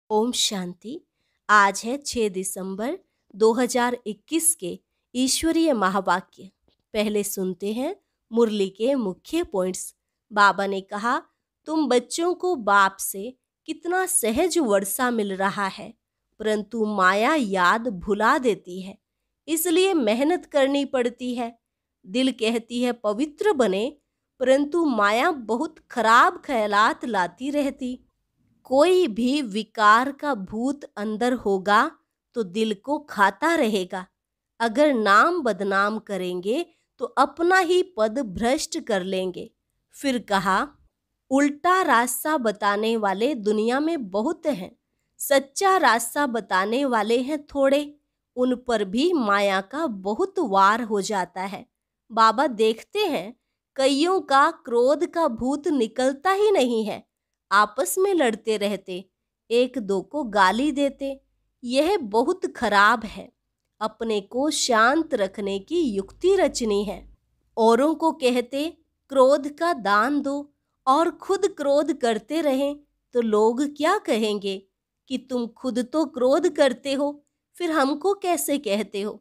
ओम शांति। आज है 6 दिसंबर 2021 के ईश्वरीय महावाक्य। पहले सुनते हैं मुरली के मुख्य पॉइंट्स। बाबा ने कहा, तुम बच्चों को बाप से कितना सहज वर्षा मिल रहा है, परंतु माया याद भुला देती है, इसलिए मेहनत करनी पड़ती है। दिल कहती है पवित्र बने, परंतु माया बहुत खराब ख्यालात लाती रहती। कोई भी विकार का भूत अंदर होगा तो दिल को खाता रहेगा। अगर नाम बदनाम करेंगे तो अपना ही पद भ्रष्ट कर लेंगे। फिर कहा, उल्टा रास्ता बताने वाले दुनिया में बहुत हैं, सच्चा रास्ता बताने वाले हैं थोड़े। उन पर भी माया का बहुत वार हो जाता है। बाबा देखते हैं कईयों का क्रोध का भूत निकलता ही नहीं है, आपस में लड़ते रहते, एक दो को गाली देते। यह बहुत खराब है। अपने को शांत रखने की युक्ति रचनी है। औरों को कहते क्रोध का दान दो और खुद क्रोध करते रहें तो लोग क्या कहेंगे कि तुम खुद तो क्रोध करते हो, फिर हमको कैसे कहते हो।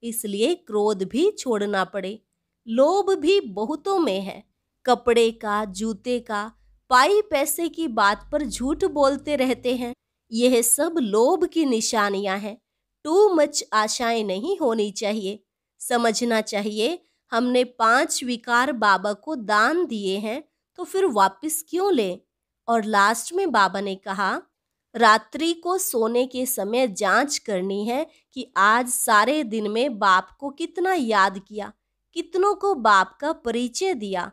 इसलिए क्रोध भी छोड़ना पड़े। लोभ भी बहुतों में है। कपड़े का, जूते का, पाई पैसे की बात पर झूठ बोलते रहते हैं। यह सब लोभ की निशानियां हैं। टू मच आशाएं नहीं होनी चाहिए। समझना चाहिए हमने 5 विकार बाबा को दान दिए हैं, तो फिर वापस क्यों लें। और लास्ट में बाबा ने कहा, रात्रि को सोने के समय जांच करनी है कि आज सारे दिन में बाप को कितना याद किया, कितनों को बाप का परिचय दिया।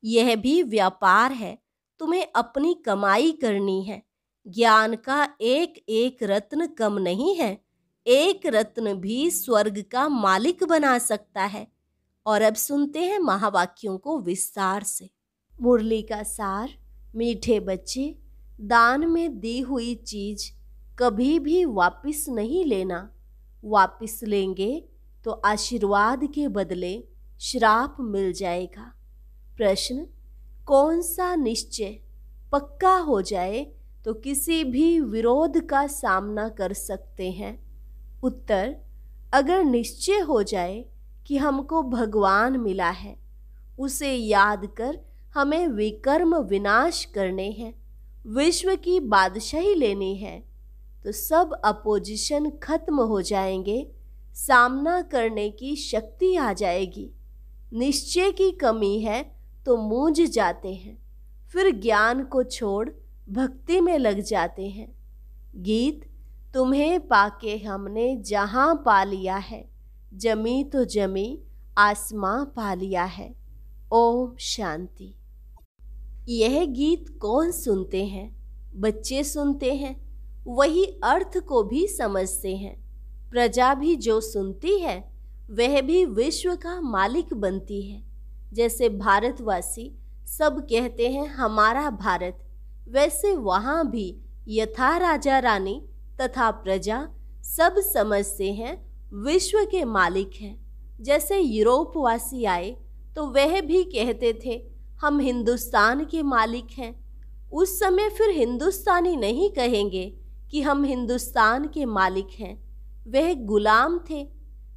यह भी व्यापार है। तुम्हें अपनी कमाई करनी है। ज्ञान का एक एक रत्न कम नहीं है। एक रत्न भी स्वर्ग का मालिक बना सकता है। और अब सुनते हैं महावाक्यों को विस्तार से। मुरली का सार। मीठे बच्चे, दान में दी हुई चीज कभी भी वापस नहीं लेना। वापस लेंगे तो आशीर्वाद के बदले श्राप मिल जाएगा। प्रश्न, कौन सा निश्चय पक्का हो जाए तो किसी भी विरोध का सामना कर सकते हैं। उत्तर, अगर निश्चय हो जाए कि हमको भगवान मिला है, उसे याद कर हमें विकर्म विनाश करने हैं, विश्व की बादशाही लेनी है, तो सब अपोजिशन खत्म हो जाएंगे, सामना करने की शक्ति आ जाएगी। निश्चय की कमी है तो मूंझ जाते हैं, फिर ज्ञान को छोड़ भक्ति में लग जाते हैं। गीत, तुम्हें पाके हमने जहां पा लिया है, जमी तो जमी आसमां पा लिया है। ओम शांति। यह गीत कौन सुनते हैं? बच्चे सुनते हैं, वही अर्थ को भी समझते हैं। प्रजा भी जो सुनती है वह भी विश्व का मालिक बनती है। जैसे भारतवासी सब कहते हैं हमारा भारत, वैसे वहां भी यथा राजा रानी तथा प्रजा सब समझते हैं विश्व के मालिक हैं। जैसे यूरोपवासी आए तो वह भी कहते थे हम हिंदुस्तान के मालिक हैं। उस समय फिर हिंदुस्तानी नहीं कहेंगे कि हम हिंदुस्तान के मालिक हैं, वह गुलाम थे।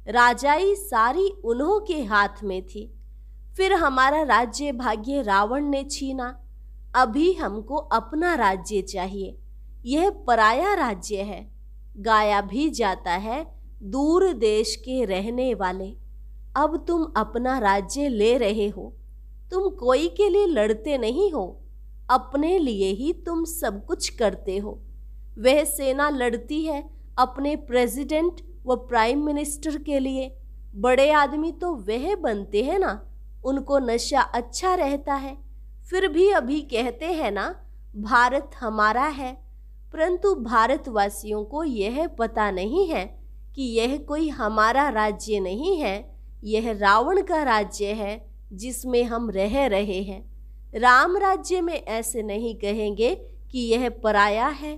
राजाई सारी उन्हों के हाथ में थी। फिर हमारा राज्य भाग्य रावण ने छीना। अभी हमको अपना राज्य चाहिए। यह पराया राज्य है। गाया भी जाता है दूर देश के रहने वाले। अब तुम अपना राज्य ले रहे हो। तुम कोई के लिए लड़ते नहीं हो, अपने लिए ही तुम सब कुछ करते हो। वह सेना लड़ती है अपने प्रेसिडेंट व प्राइम मिनिस्टर के लिए। बड़े आदमी तो वह बनते हैं ना, उनको नशा अच्छा रहता है। फिर भी अभी कहते हैं ना भारत हमारा है, परंतु भारतवासियों को यह पता नहीं है कि यह कोई हमारा राज्य नहीं है, यह रावण का राज्य है जिसमें हम रह रहे हैं। राम राज्य में ऐसे नहीं कहेंगे कि यह पराया है।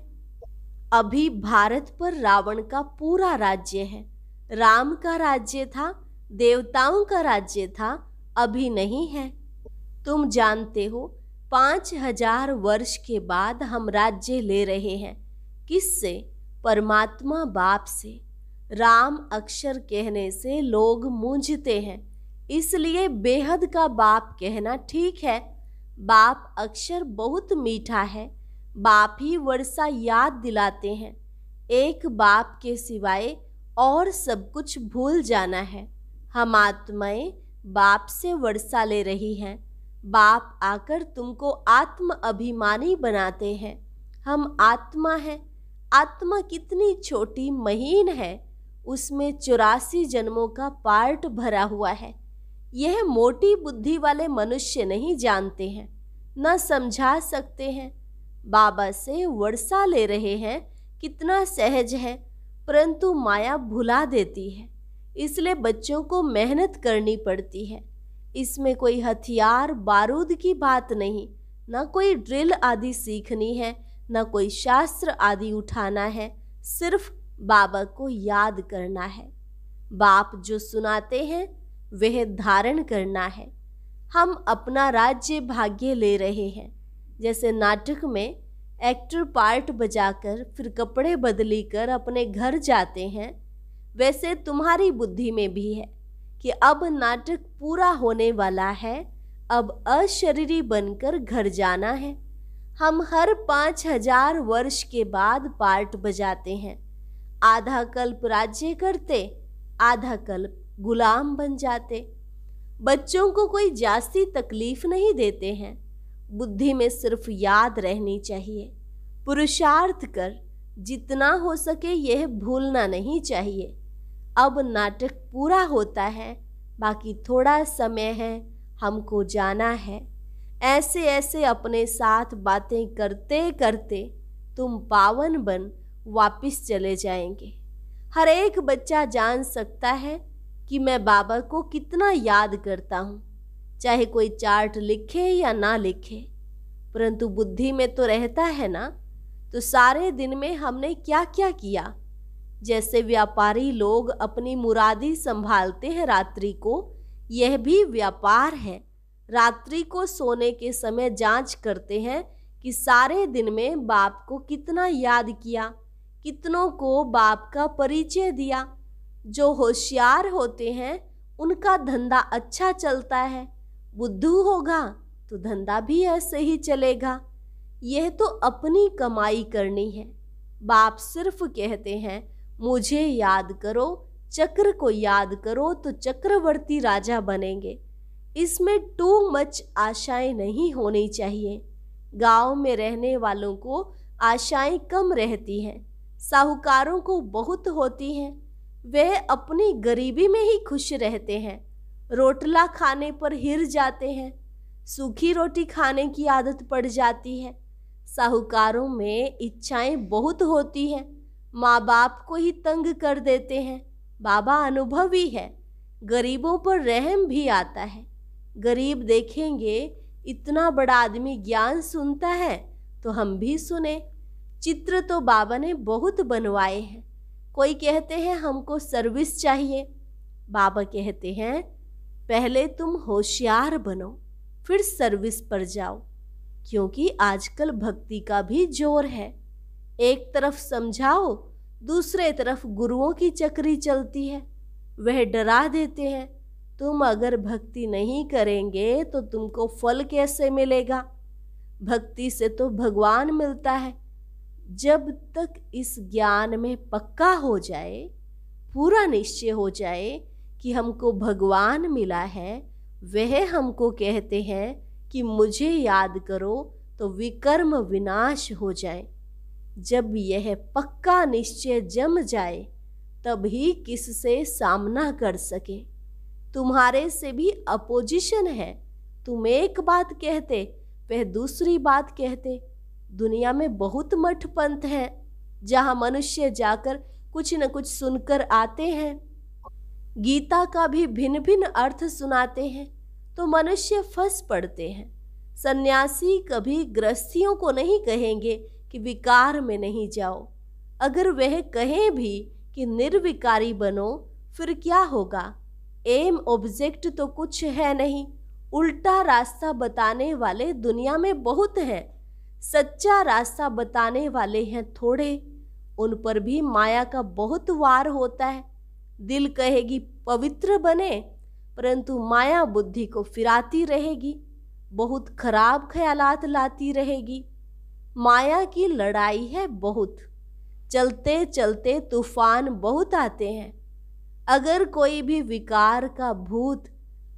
अभी भारत पर रावण का पूरा राज्य है। राम का राज्य था, देवताओं का राज्य था, अभी नहीं है। तुम जानते हो 5000 वर्ष के बाद हम राज्य ले रहे हैं। किससे? परमात्मा बाप से। राम अक्षर कहने से लोग मूंझते हैं, इसलिए बेहद का बाप कहना ठीक है। बाप अक्षर बहुत मीठा है, बाप ही वर्षा याद दिलाते हैं। एक बाप के सिवाय और सब कुछ भूल जाना है। हम आत्माएं बाप से वर्षा ले रही हैं। बाप आकर तुमको आत्म अभिमानी बनाते हैं। हम आत्मा हैं। आत्मा कितनी छोटी महीन है, उसमें 84 जन्मों का पार्ट भरा हुआ है। यह मोटी बुद्धि वाले मनुष्य नहीं जानते हैं, न समझा सकते हैं। बाबा से वर्षा ले रहे हैं, कितना सहज है, परंतु माया भुला देती है। इसलिए बच्चों को मेहनत करनी पड़ती है। इसमें कोई हथियार बारूद की बात नहीं, न कोई ड्रिल आदि सीखनी है, न कोई शास्त्र आदि उठाना है। सिर्फ बाबा को याद करना है। बाप जो सुनाते हैं वह धारण करना है। हम अपना राज्य भाग्य ले रहे हैं। जैसे नाटक में एक्टर पार्ट बजाकर फिर कपड़े बदली कर अपने घर जाते हैं, वैसे तुम्हारी बुद्धि में भी है कि अब नाटक पूरा होने वाला है, अब अशरीरी बनकर घर जाना है। हम हर 5000 वर्ष के बाद पार्ट बजाते हैं। आधा कल्प राज्य करते, आधा कल्प गुलाम बन जाते। बच्चों को कोई जास्ती तकलीफ नहीं देते हैं। बुद्धि में सिर्फ याद रहनी चाहिए। पुरुषार्थ कर, जितना हो सके यह भूलना नहीं चाहिए। अब नाटक पूरा होता है, बाकी थोड़ा समय है, हमको जाना है। ऐसे ऐसे अपने साथ बातें करते करते तुम पावन बन वापिस चले जाएंगे। हर एक बच्चा जान सकता है कि मैं बाबा को कितना याद करता हूँ, चाहे कोई चार्ट लिखे या ना लिखे, परंतु बुद्धि में तो रहता है ना। तो सारे दिन में हमने क्या क्या किया। जैसे व्यापारी लोग अपनी मुरादी संभालते हैं रात्रि को, यह भी व्यापार है। रात्रि को सोने के समय जांच करते हैं कि सारे दिन में बाप को कितना याद किया, कितनों को बाप का परिचय दिया। जो होशियार होते हैं उनका धंधा अच्छा चलता है। बुद्धू होगा तो धंधा भी ऐसे ही चलेगा। यह तो अपनी कमाई करनी है। बाप सिर्फ कहते हैं मुझे याद करो, चक्र को याद करो तो चक्रवर्ती राजा बनेंगे। इसमें टू मच आशाएं नहीं होनी चाहिए। गांव में रहने वालों को आशाएं कम रहती हैं, साहूकारों को बहुत होती हैं। वे अपनी गरीबी में ही खुश रहते हैं। रोटला खाने पर हिर जाते हैं, सूखी रोटी खाने की आदत पड़ जाती है। साहूकारों में इच्छाएं बहुत होती हैं, माँ बाप को ही तंग कर देते हैं। बाबा अनुभवी है, गरीबों पर रहम भी आता है। गरीब देखेंगे इतना बड़ा आदमी ज्ञान सुनता है तो हम भी सुने। चित्र तो बाबा ने बहुत बनवाए हैं। कोई कहते हैं हमको सर्विस चाहिए, बाबा कहते हैं पहले तुम होशियार बनो फिर सर्विस पर जाओ, क्योंकि आजकल भक्ति का भी जोर है। एक तरफ समझाओ, दूसरे तरफ गुरुओं की चक्री चलती है। वह डरा देते हैं तुम अगर भक्ति नहीं करेंगे तो तुमको फल कैसे मिलेगा। भक्ति से तो भगवान मिलता है। जब तक इस ज्ञान में पक्का हो जाए, पूरा निश्चय हो जाए कि हमको भगवान मिला है, वह हमको कहते हैं कि मुझे याद करो तो विकर्म विनाश हो जाए। जब यह पक्का निश्चय जम जाए तभी किससे सामना कर सके। तुम्हारे से भी अपोजिशन है। तुम एक बात कहते, वह दूसरी बात कहते। दुनिया में बहुत मठ पंथ हैं जहाँ मनुष्य जाकर कुछ न कुछ सुनकर आते हैं। गीता का भी भिन्न भिन्न अर्थ सुनाते हैं तो मनुष्य फंस पड़ते हैं। सन्यासी कभी गृहस्थियों को नहीं कहेंगे कि विकार में नहीं जाओ। अगर वह कहें भी कि निर्विकारी बनो, फिर क्या होगा। एम ऑब्जेक्ट तो कुछ है नहीं। उल्टा रास्ता बताने वाले दुनिया में बहुत हैं, सच्चा रास्ता बताने वाले हैं थोड़े। उन पर भी माया का बहुत वार होता है। दिल कहेगी पवित्र बने, परंतु माया बुद्धि को फिराती रहेगी, बहुत खराब ख्यालात लाती रहेगी। माया की लड़ाई है बहुत, चलते चलते तूफान बहुत आते हैं। अगर कोई भी विकार का भूत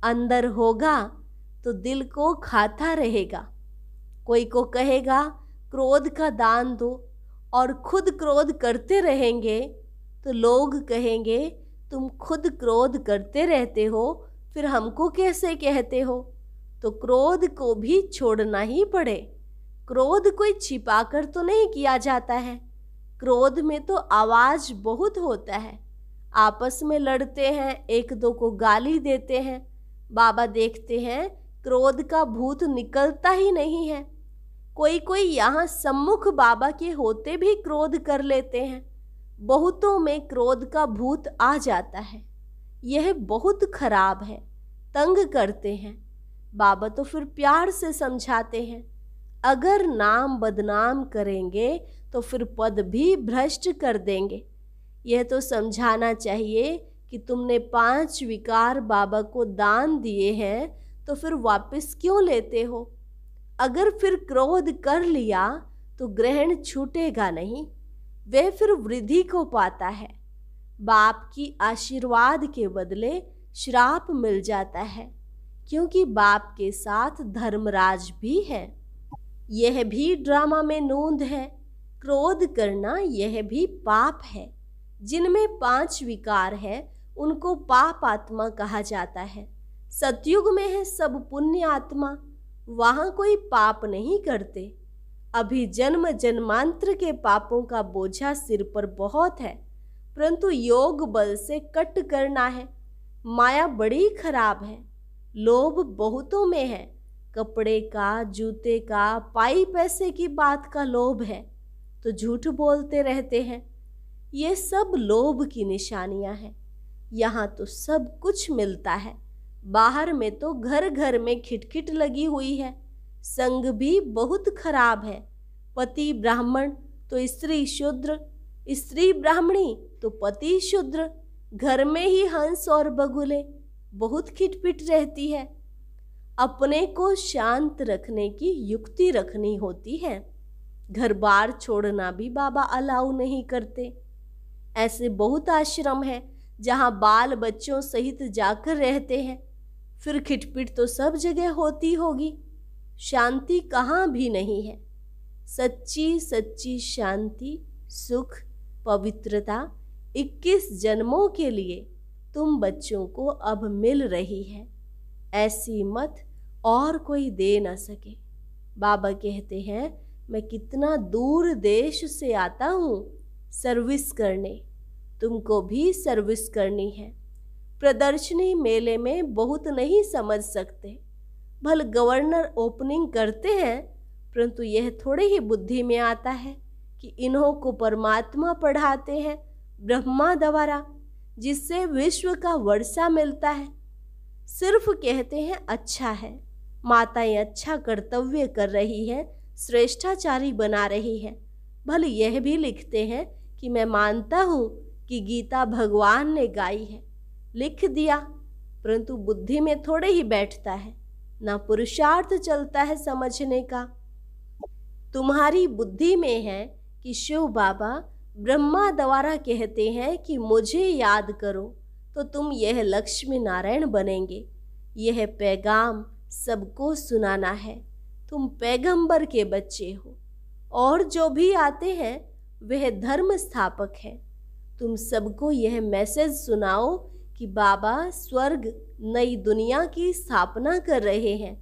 अंदर होगा तो दिल को खाता रहेगा। कोई को कहेगा क्रोध का दान दो और खुद क्रोध करते रहेंगे तो लोग कहेंगे तुम खुद क्रोध करते रहते हो, फिर हमको कैसे कहते हो। तो क्रोध को भी छोड़ना ही पड़े। क्रोध कोई छिपाकर तो नहीं किया जाता है। क्रोध में तो आवाज बहुत होता है। आपस में लड़ते हैं, एक दो को गाली देते हैं। बाबा देखते हैं क्रोध का भूत निकलता ही नहीं है। कोई कोई यहाँ सम्मुख बाबा के होते भी क्रोध कर लेते हैं। बहुतों में क्रोध का भूत आ जाता है। यह बहुत खराब है, तंग करते हैं। बाबा तो फिर प्यार से समझाते हैं, अगर नाम बदनाम करेंगे तो फिर पद भी भ्रष्ट कर देंगे। यह तो समझाना चाहिए कि तुमने 5 विकार बाबा को दान दिए हैं तो फिर वापस क्यों लेते हो। अगर फिर क्रोध कर लिया तो ग्रहण छूटेगा नहीं, वह फिर वृद्धि को पाता है। बाप की आशीर्वाद के बदले श्राप मिल जाता है, क्योंकि बाप के साथ धर्मराज भी है। यह भी ड्रामा में नोंद है। क्रोध करना यह भी पाप है। जिनमें 5 विकार है उनको पाप आत्मा कहा जाता है। सतयुग में है सब पुण्य आत्मा, वहां कोई पाप नहीं करते। अभी जन्म जन्मांतर के पापों का बोझा सिर पर बहुत है, परंतु योग बल से कट करना है। माया बड़ी खराब है। लोभ बहुतों में है। कपड़े का, जूते का, पाई पैसे की बात का लोभ है तो झूठ बोलते रहते हैं। ये सब लोभ की निशानियां हैं। यहाँ तो सब कुछ मिलता है, बाहर में तो घर घर में खिटखिट लगी हुई है। संग भी बहुत खराब है। पति ब्राह्मण तो स्त्री शूद्र, स्त्री ब्राह्मणी तो पति शूद्र। घर में ही हंस और बगुले, बहुत खिटपिट रहती है। अपने को शांत रखने की युक्ति रखनी होती है। घर बार छोड़ना भी बाबा अलाउ नहीं करते। ऐसे बहुत आश्रम है जहाँ बाल बच्चों सहित जाकर रहते हैं। फिर खिटपिट तो सब जगह होती होगी, शांति कहाँ भी नहीं है। सच्ची सच्ची शांति, सुख, पवित्रता 21 जन्मों के लिए तुम बच्चों को अब मिल रही है। ऐसी मत और कोई दे न सके। बाबा कहते हैं मैं कितना दूर देश से आता हूँ सर्विस करने, तुमको भी सर्विस करनी है। प्रदर्शनी मेले में बहुत नहीं समझ सकते। भल गवर्नर ओपनिंग करते हैं, परंतु यह थोड़े ही बुद्धि में आता है कि इन्हों को परमात्मा पढ़ाते हैं ब्रह्मा द्वारा, जिससे विश्व का वर्षा मिलता है। सिर्फ कहते हैं अच्छा है, माताएं अच्छा कर्तव्य कर रही हैं, श्रेष्ठाचारी बना रही है। भले यह भी लिखते हैं कि मैं मानता हूँ कि गीता भगवान ने गाई है, लिख दिया, परंतु बुद्धि में थोड़े ही बैठता है, ना पुरुषार्थ चलता है समझने का। तुम्हारी बुद्धि में है कि शिव बाबा ब्रह्मा द्वारा कहते हैं कि मुझे याद करो तो तुम यह लक्ष्मी नारायण बनेंगे। यह पैगाम सबको सुनाना है। तुम पैगंबर के बच्चे हो और जो भी आते हैं वह धर्म स्थापक है। तुम सबको यह मैसेज सुनाओ कि बाबा स्वर्ग नई दुनिया की स्थापना कर रहे हैं।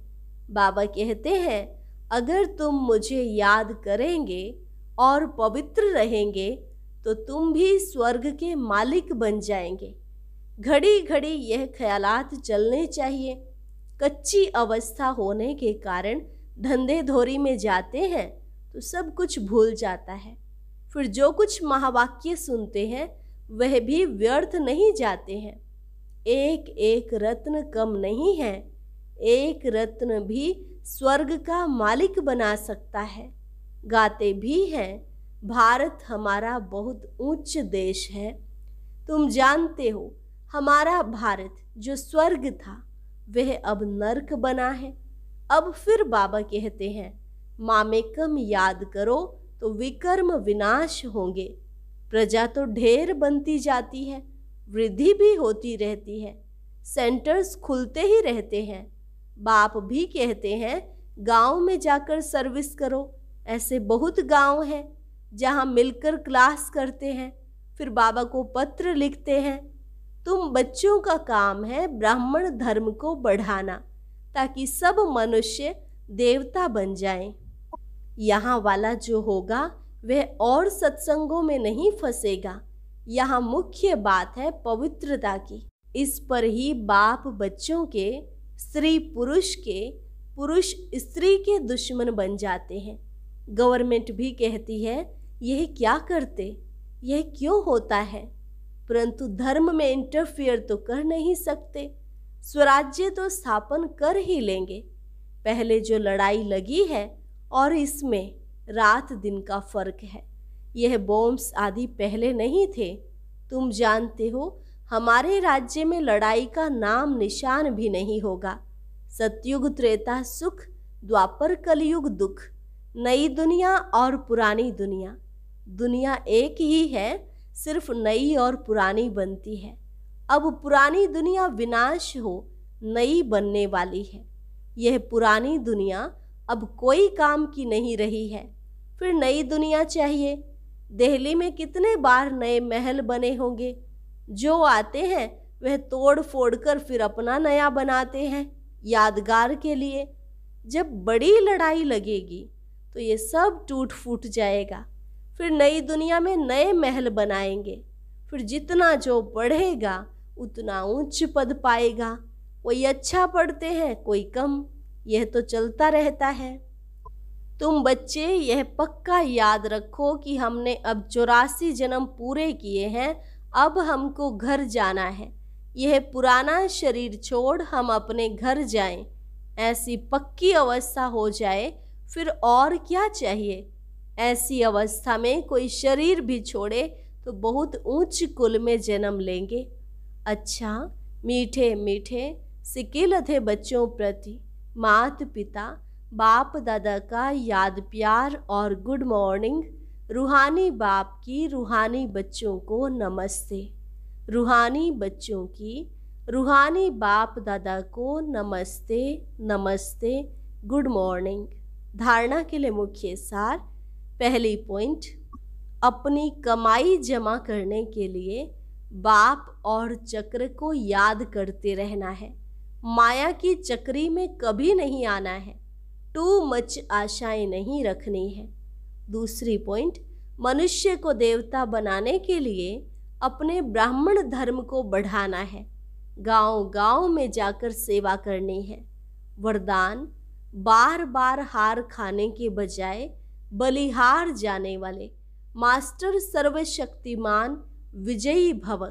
बाबा कहते हैं अगर तुम मुझे याद करेंगे और पवित्र रहेंगे तो तुम भी स्वर्ग के मालिक बन जाएंगे। घड़ी घड़ी यह ख्यालात चलने चाहिए। कच्ची अवस्था होने के कारण धंधे धोरी में जाते हैं तो सब कुछ भूल जाता है। फिर जो कुछ महावाक्य सुनते हैं वह भी व्यर्थ नहीं जाते हैं। एक एक रत्न कम नहीं है। एक रत्न भी स्वर्ग का मालिक बना सकता है। गाते भी हैं भारत हमारा बहुत उच्च देश है। तुम जानते हो हमारा भारत जो स्वर्ग था वह अब नर्क बना है। अब फिर बाबा कहते हैं मामेकम याद करो तो विकर्म विनाश होंगे। प्रजा तो ढेर बनती जाती है, वृद्धि भी होती रहती है, सेंटर्स खुलते ही रहते हैं। बाप भी कहते हैं गांव में जाकर सर्विस करो। ऐसे बहुत गांव हैं जहां मिलकर क्लास करते हैं, फिर बाबा को पत्र लिखते हैं। तुम बच्चों का काम है ब्राह्मण धर्म को बढ़ाना ताकि सब मनुष्य देवता बन जाएं। यहाँ वाला जो होगा वह और सत्संगों में नहीं फंसेगा। यहाँ मुख्य बात है पवित्रता की। इस पर ही बाप बच्चों के, स्त्री पुरुष के, पुरुष स्त्री के दुश्मन बन जाते हैं। गवर्नमेंट भी कहती है यह क्या करते, यह क्यों होता है, परंतु धर्म में इंटरफियर तो कर नहीं सकते। स्वराज्य तो स्थापन कर ही लेंगे। पहले जो लड़ाई लगी है और इसमें रात दिन का फर्क है। यह बॉम्ब्स आदि पहले नहीं थे। तुम जानते हो हमारे राज्य में लड़ाई का नाम निशान भी नहीं होगा। सतयुग त्रेता सुख, द्वापर कलयुग दुख, नई दुनिया और पुरानी दुनिया। दुनिया एक ही है, सिर्फ नई और पुरानी बनती है। अब पुरानी दुनिया विनाश हो, नई बनने वाली है। यह पुरानी दुनिया अब कोई काम की नहीं रही है, फिर नई दुनिया चाहिए। दिल्ली में कितने बार नए महल बने होंगे। जो आते हैं वह तोड़ फोड़ कर फिर अपना नया बनाते हैं यादगार के लिए। जब बड़ी लड़ाई लगेगी तो ये सब टूट फूट जाएगा। फिर नई दुनिया में नए महल बनाएंगे। फिर जितना जो पढ़ेगा उतना उच्च पद पाएगा। कोई अच्छा पढ़ते हैं, कोई कम। यह तो चलता रहता है। तुम बच्चे यह पक्का याद रखो कि हमने अब 84 जन्म पूरे किए हैं। अब हमको घर जाना है। यह पुराना शरीर छोड़ हम अपने घर जाएं। ऐसी पक्की अवस्था हो जाए फिर और क्या चाहिए। ऐसी अवस्था में कोई शरीर भी छोड़े तो बहुत ऊंच कुल में जन्म लेंगे। अच्छा, मीठे मीठे सिकिल थे बच्चों प्रति मात पिता बाप दादा का याद प्यार और गुड मॉर्निंग। रूहानी बाप की रूहानी बच्चों को नमस्ते। रूहानी बच्चों की रूहानी बाप दादा को नमस्ते नमस्ते, गुड मॉर्निंग। धारणा के लिए मुख्य सार। पहली पॉइंट, अपनी कमाई जमा करने के लिए बाप और चक्र को याद करते रहना है। माया की चक्री में कभी नहीं आना है। टू मच आशाएं नहीं रखनी है। दूसरी पॉइंट, मनुष्य को देवता बनाने के लिए अपने ब्राह्मण धर्म को बढ़ाना है। गांव गांव में जाकर सेवा करनी है। वरदान, बार बार हार खाने के बजाय बलिहार जाने वाले मास्टर सर्वशक्तिमान विजयी भव।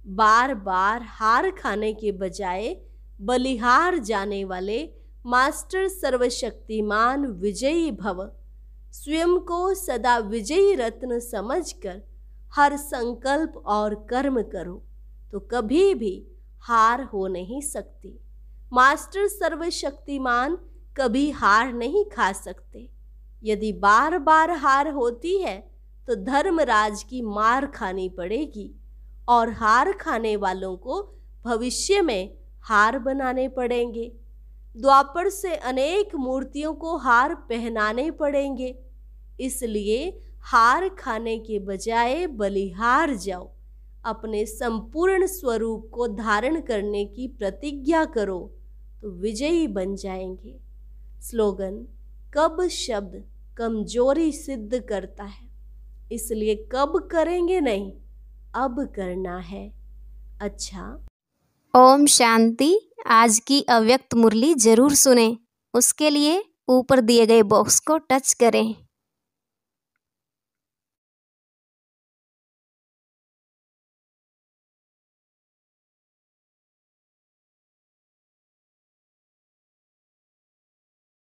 बार बार हार खाने के बजाय बलिहार जाने वाले मास्टर सर्वशक्तिमान विजयी भव। स्वयं को सदा विजयी रत्न समझकर हर संकल्प और कर्म करो तो कभी भी हार हो नहीं सकती। मास्टर सर्वशक्तिमान कभी हार नहीं खा सकते। यदि बार बार हार होती है तो धर्मराज की मार खानी पड़ेगी और हार खाने वालों को भविष्य में हार बनाने पड़ेंगे। द्वापर से अनेक मूर्तियों को हार पहनाने पड़ेंगे। इसलिए हार खाने के बजाय बलिहार जाओ। अपने संपूर्ण स्वरूप को धारण करने की प्रतिज्ञा करो तो विजयी बन जाएंगे। स्लोगन, कब शब्द कमजोरी सिद्ध करता है, इसलिए कब करेंगे नहीं, अब करना है। अच्छा, ओम शांति। आज की अव्यक्त मुरली जरूर सुने। उसके लिए ऊपर दिए गए बॉक्स को टच करें।